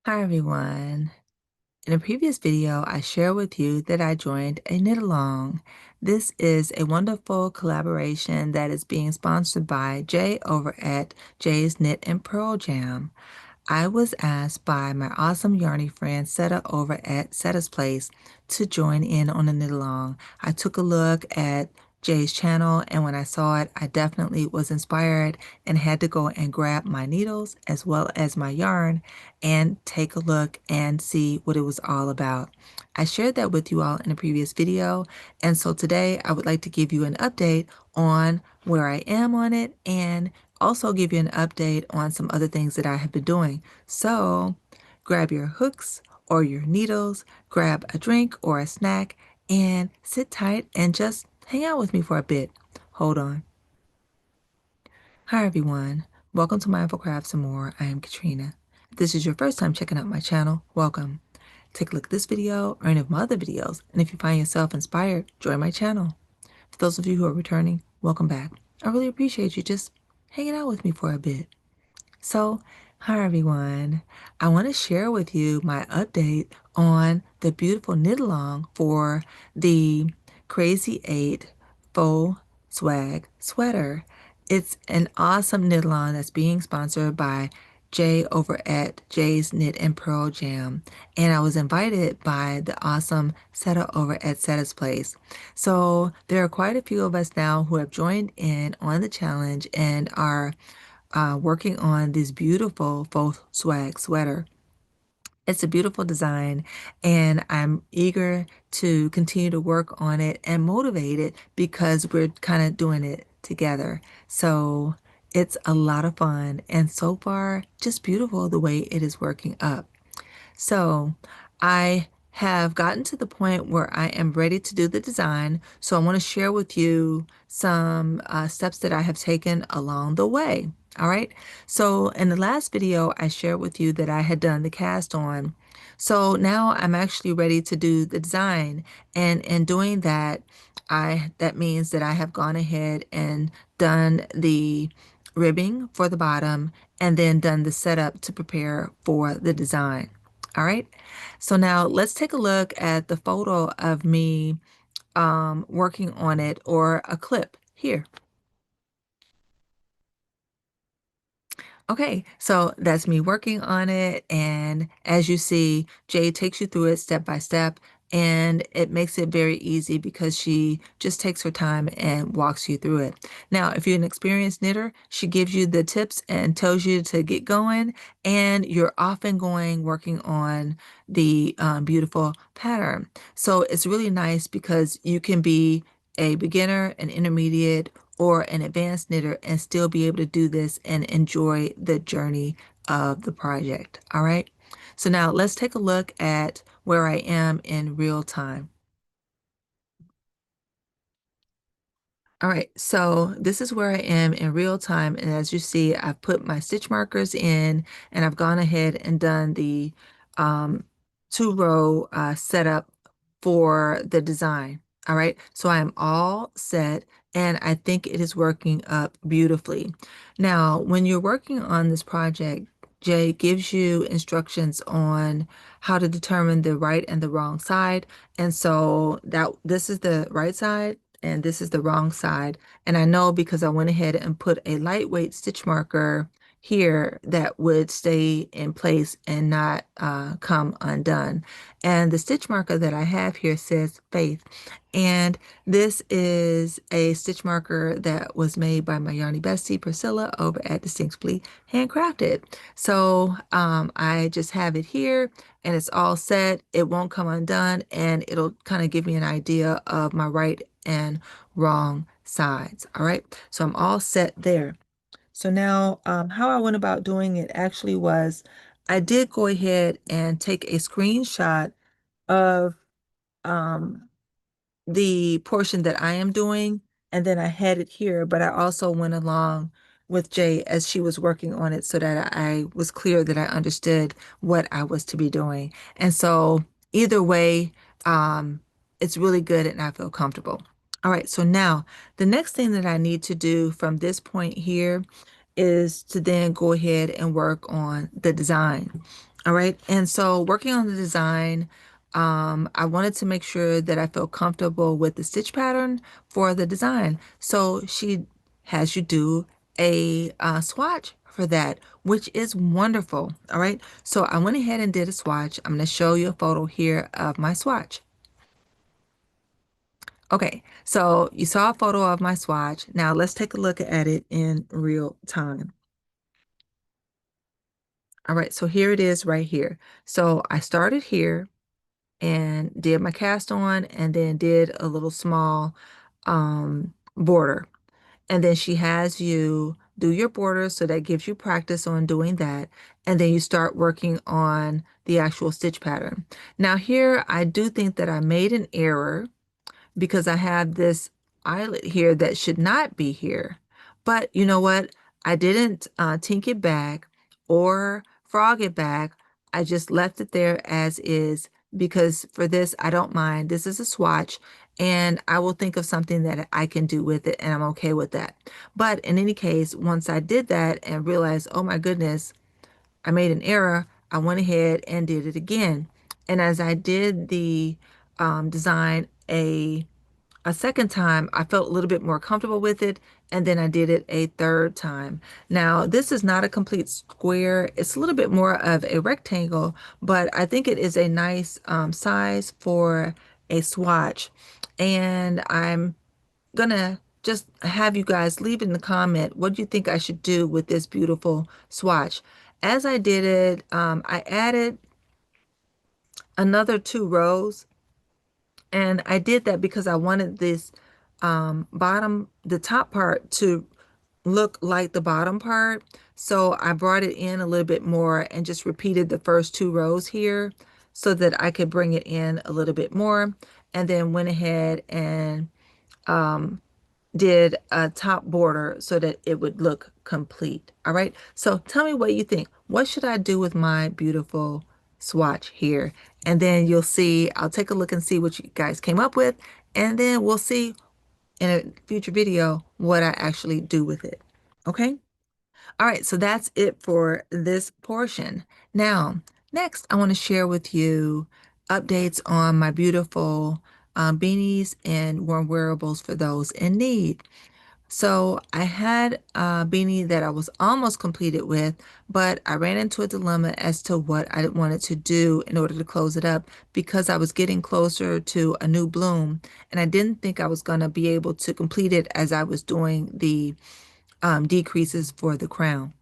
Hi everyone. In a previous video, I shared with you that I joined a knit along. This is a wonderful collaboration that is being sponsored by Jay over at Jay's Knit and Pearl Jam. I was asked by my awesome yarny friend Setta over at Setta's Place to join in on a knit along. I took a look at Jay's channel, and when I saw it, I definitely was inspired and had to go and grab my needles as well as my yarn and take a look and see what it was all about. I shared that with you all in a previous video, and so today I would like to give you an update on where I am on it and also give you an update on some other things that I have been doing. So grab your hooks or your needles, grab a drink or a snack, and sit tight and just hang out with me for a bit. Hold on. Hi everyone. Welcome to Mindful Crafts and More. I am Katrina. If this is your first time checking out my channel, welcome. Take a look at this video or any of my other videos, and if you find yourself inspired, join my channel. For those of you who are returning, welcome back. I really appreciate you just hanging out with me for a bit. So, hi everyone. I want to share with you my update on the beautiful knit along for the Crazy 8 faux swag sweater. It's an awesome knit along that's being sponsored by Jay over at Jay's Knit and Pearl Jam. And I was invited by the awesome Setta over at Setta's Place. So there are quite a few of us now who have joined in on the challenge and are working on this beautiful faux swag sweater. It's a beautiful design, and I'm eager to continue to work on it and motivate it because we're kind of doing it together. So it's a lot of fun, and so far, just beautiful the way it is working up. So I have gotten to the point where I am ready to do the design. So I want to share with you some steps that I have taken along the way. All right. So in the last video, I shared with you that I had done the cast on. So now I'm actually ready to do the design. And in doing that, that means that I have gone ahead and done the ribbing for the bottom and then done the setup to prepare for the design. All right. So now let's take a look at the photo of me working on it, or a clip here. Okay, so that's me working on it. And as you see, Jay takes you through it step by step, and it makes it very easy because she just takes her time and walks you through it. Now, if you're an experienced knitter, she gives you the tips and tells you to get going, and you're off and going working on the beautiful pattern. So it's really nice because you can be a beginner, an intermediate, or an advanced knitter and still be able to do this and enjoy the journey of the project. All right. So now let's take a look at where I am in real time. All right, so this is where I am in real time. And as you see, I've put my stitch markers in and I've gone ahead and done the um, two-row setup for the design. All right, so I am all set and I think it is working up beautifully. Now, when you're working on this project, Jay gives you instructions on how to determine the right and the wrong side. And so that this is the right side and this is the wrong side. And I know because I went ahead and put a lightweight stitch marker here that would stay in place and not come undone. And the stitch marker that I have here says Faith. And this is a stitch marker that was made by my yarny bestie, Priscilla, over at Distinctly Handcrafted. So I just have it here and it's all set. It won't come undone and it'll kind of give me an idea of my right and wrong sides. All right, so I'm all set there. So now how I went about doing it actually was I did go ahead and take a screenshot of um, the portion that I am doing, and then I had it here, but I also went along with Jay as she was working on it so that I was clear that I understood what I was to be doing. And so either way, it's really good and I feel comfortable. All right, so now the next thing that I need to do from this point here is to then go ahead and work on the design. All right. And so working on the design, I wanted to make sure that I felt comfortable with the stitch pattern for the design. So she has you do a swatch for that, which is wonderful. All right. So I went ahead and did a swatch. I'm going to show you a photo here of my swatch. Okay. So you saw a photo of my swatch. Now let's take a look at it in real time. All right. So here it is right here. So I started here and did my cast on and then did a little small border. And then she has you do your border, so that gives you practice on doing that. And then you start working on the actual stitch pattern. Now here, I do think that I made an error because I have this eyelet here that should not be here. But you know what? I didn't tink it back or frog it back. I just left it there as is because for this, I don't mind. This is a swatch and I will think of something that I can do with it and I'm okay with that. But in any case, once I did that and realized, oh my goodness, I made an error, I went ahead and did it again. And as I did the design a second time, I felt a little bit more comfortable with it, and then I did it a third time. Now, this is not a complete square. It's a little bit more of a rectangle, but I think it is a nice size for a swatch. And I'm gonna just have you guys leave in the comment what do you think I should do with this beautiful swatch. As I did it, I added another 2 rows. And I did that because I wanted this the top part to look like the bottom part. So I brought it in a little bit more and just repeated the first 2 rows here so that I could bring it in a little bit more. And then went ahead and did a top border so that it would look complete. All right. So tell me what you think. What should I do with my beautiful swatch here? And then you'll see, I'll take a look and see what you guys came up with. And then we'll see in a future video what I actually do with it. Okay. All right. So that's it for this portion. Now, next, I want to share with you updates on my beautiful beanies and warm wearables for those in need. So I had a beanie that I was almost completed with, but I ran into a dilemma as to what I wanted to do in order to close it up because I was getting closer to a new bloom and I didn't think I was going to be able to complete it as I was doing the decreases for the crown.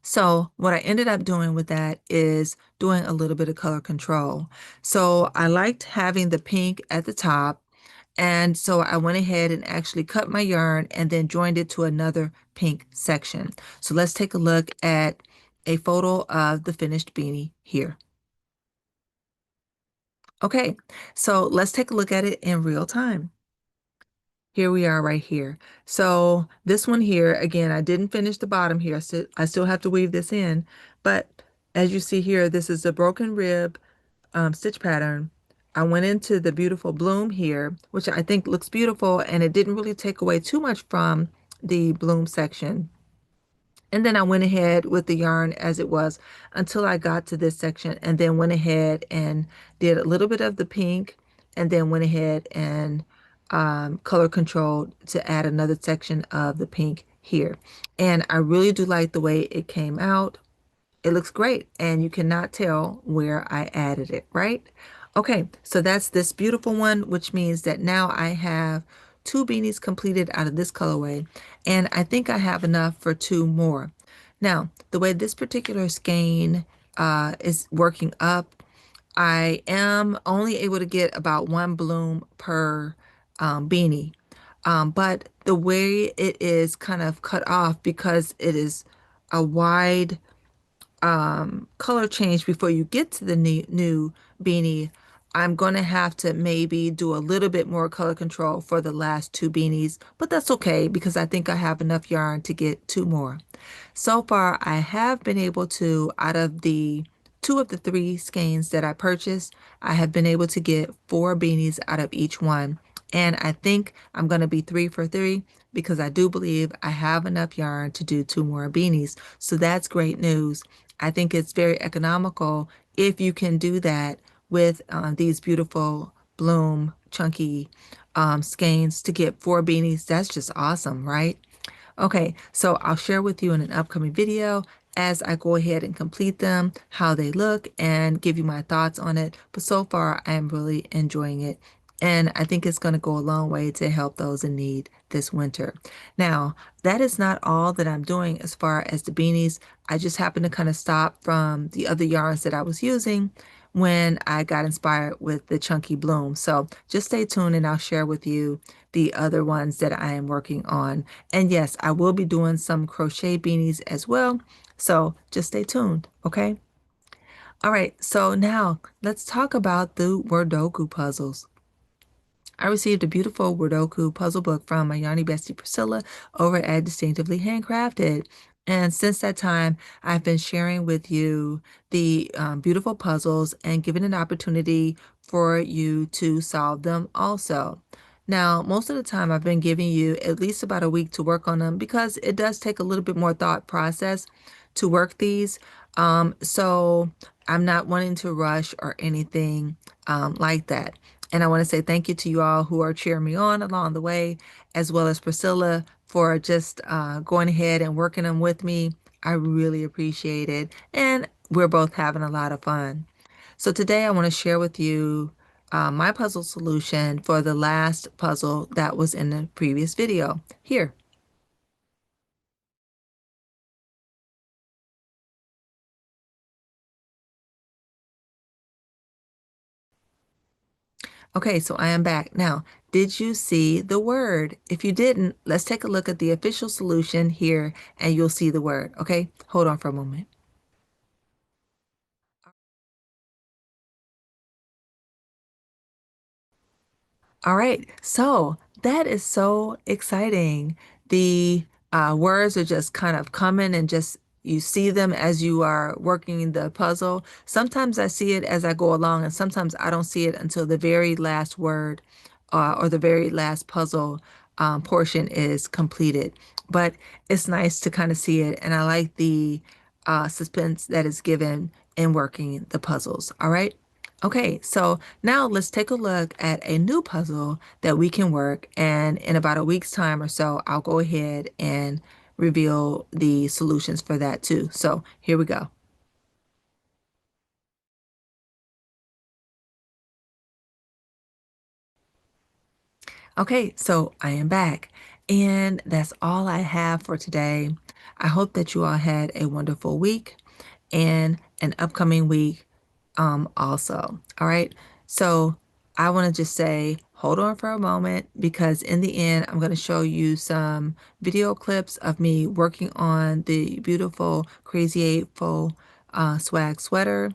So what I ended up doing with that is doing a little bit of color control. So I liked having the pink at the top. And so I went ahead and actually cut my yarn and then joined it to another pink section. So let's take a look at a photo of the finished beanie here. Okay, so let's take a look at it in real time. Here we are right here. So this one here, again, I didn't finish the bottom here. I still have to weave this in. But as you see here, this is a broken rib stitch pattern. I went into the beautiful bloom here, which I think looks beautiful, and it didn't really take away too much from the bloom section. And then I went ahead with the yarn as it was until I got to this section and then went ahead and did a little bit of the pink and then went ahead and color controlled to add another section of the pink here. And I really do like the way it came out. It looks great, and you cannot tell where I added it, right? Okay, so that's this beautiful one, which means that now I have 2 beanies completed out of this colorway, and I think I have enough for 2 more. Now, the way this particular skein is working up, I am only able to get about 1 bloom per beanie. But the way it is kind of cut off because it is a wide color change before you get to the new beanie, I'm going to have to maybe do a little bit more color control for the last 2 beanies, but that's okay because I think I have enough yarn to get 2 more. So far, I have been able to, out of the 2 of the 3 skeins that I purchased, I have been able to get 4 beanies out of each one. And I think I'm going to be 3 for 3 because I do believe I have enough yarn to do 2 more beanies. So that's great news. I think it's very economical if you can do that with these beautiful bloom chunky skeins to get 4 beanies. That's just awesome, right? Okay, so I'll share with you in an upcoming video as I go ahead and complete them, how they look, and give you my thoughts on it. But so far, I am really enjoying it. And I think it's going to go a long way to help those in need this winter. Now, that is not all that I'm doing as far as the beanies. I just happened to kind of stop from the other yarns that I was using when I got inspired with the chunky bloom. So just stay tuned and I'll share with you the other ones that I am working on. And yes, I will be doing some crochet beanies as well. So just stay tuned, okay? All right, so now let's talk about the Wordogoo puzzles. I received a beautiful Wordogoo puzzle book from my Yarny bestie Priscilla over at Distinctively Handcrafted. And since that time, I've been sharing with you the beautiful puzzles and giving an opportunity for you to solve them also. Now, most of the time, I've been giving you at least about a week to work on them because it does take a little bit more thought process to work these. So I'm not wanting to rush or anything like that. And I want to say thank you to you all who are cheering me on along the way, as well as Priscilla for just going ahead and working them with me. I really appreciate it. And we're both having a lot of fun. So today I want to share with you my puzzle solution for the last puzzle that was in the previous video. Here. Okay, so I am back. Now, did you see the word? If you didn't, let's take a look at the official solution here and you'll see the word. Okay, hold on for a moment. All right, so that is so exciting. The words are just kind of coming and just you see them as you are working the puzzle. Sometimes I see it as I go along, and sometimes I don't see it until the very last word or the very last puzzle portion is completed. But it's nice to kind of see it, and I like the suspense that is given in working the puzzles. All right. Okay, so now let's take a look at a new puzzle that we can work. And in about a week's time or so, I'll go ahead and reveal the solutions for that too. So here we go. Okay, so I am back. And that's all I have for today. I hope that you all had a wonderful week and an upcoming week also. All right. So I want to just say, hold on for a moment because in the end, I'm going to show you some video clips of me working on the beautiful Crazy 8 faux swag sweater.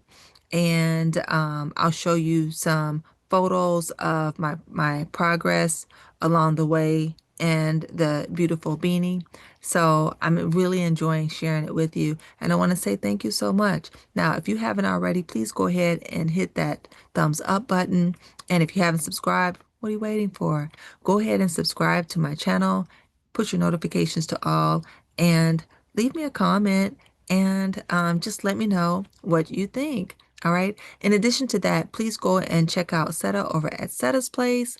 And I'll show you some photos of my progress along the way and the beautiful beanie. So I'm really enjoying sharing it with you. And I want to say thank you so much. Now, if you haven't already, please go ahead and hit that thumbs up button. And if you haven't subscribed, what are you waiting for? Go ahead and subscribe to my channel, put your notifications to all, and leave me a comment and just let me know what you think. All right. In addition to that, please go and check out Setta over at Setta's Place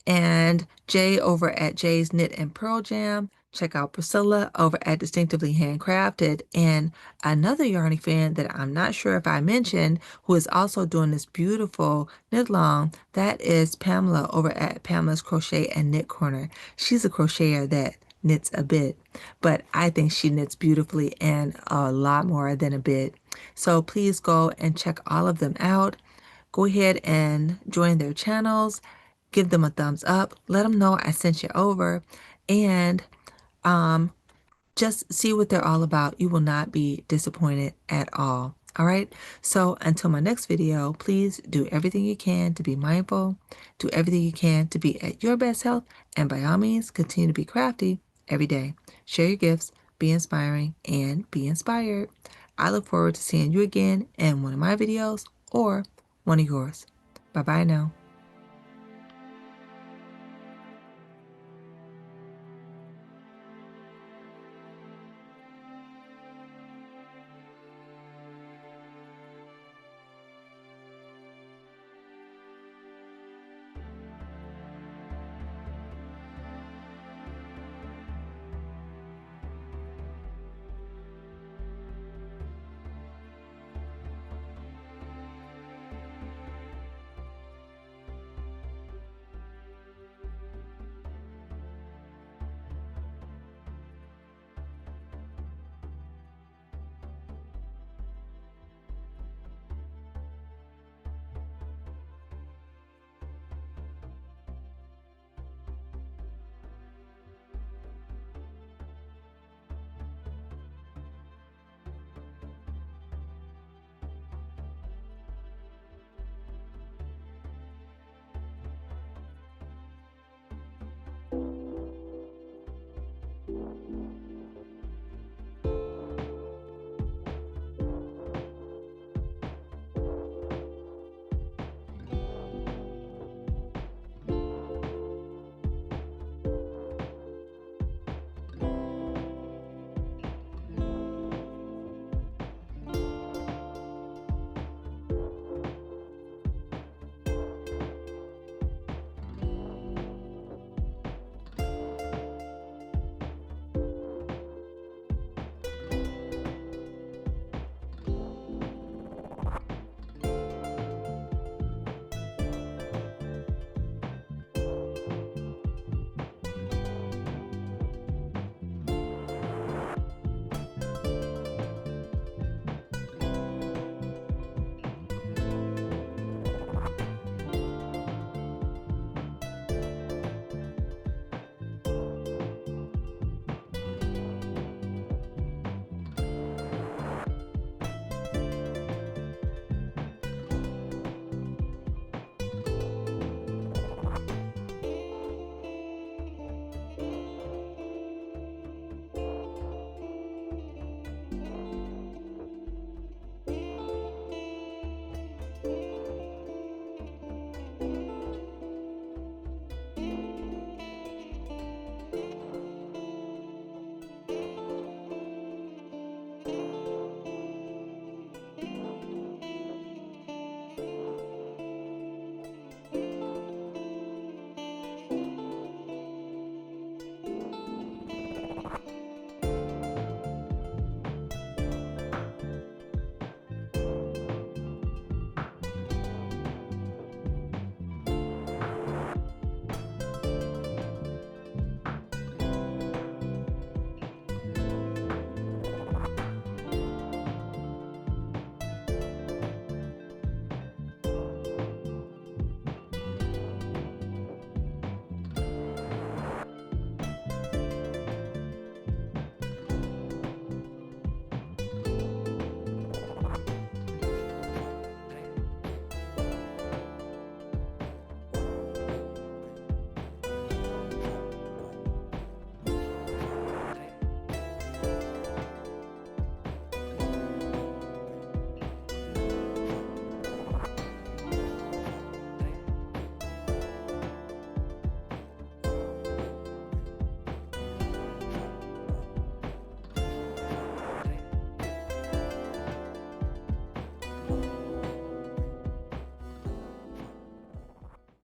and Jay over at Jay's Knit and Pearl Jam. Check out Priscilla over at Distinctively Handcrafted and another yarny fan that I'm not sure if I mentioned who is also doing this beautiful knit along. That is Pamela over at Pamela's Crochet and Knit Corner. She's a crocheter that knits a bit, but I think she knits beautifully and a lot more than a bit. So please go and check all of them out. Go ahead and join their channels, give them a thumbs up, let them know I sent you over, and um, just see what they're all about. You will not be disappointed at all. All right. So until my next video, please do everything you can to be mindful, do everything you can to be at your best health, and by all means, continue to be crafty every day. Share your gifts, be inspiring, and be inspired. I look forward to seeing you again in one of my videos or one of yours. Bye bye now.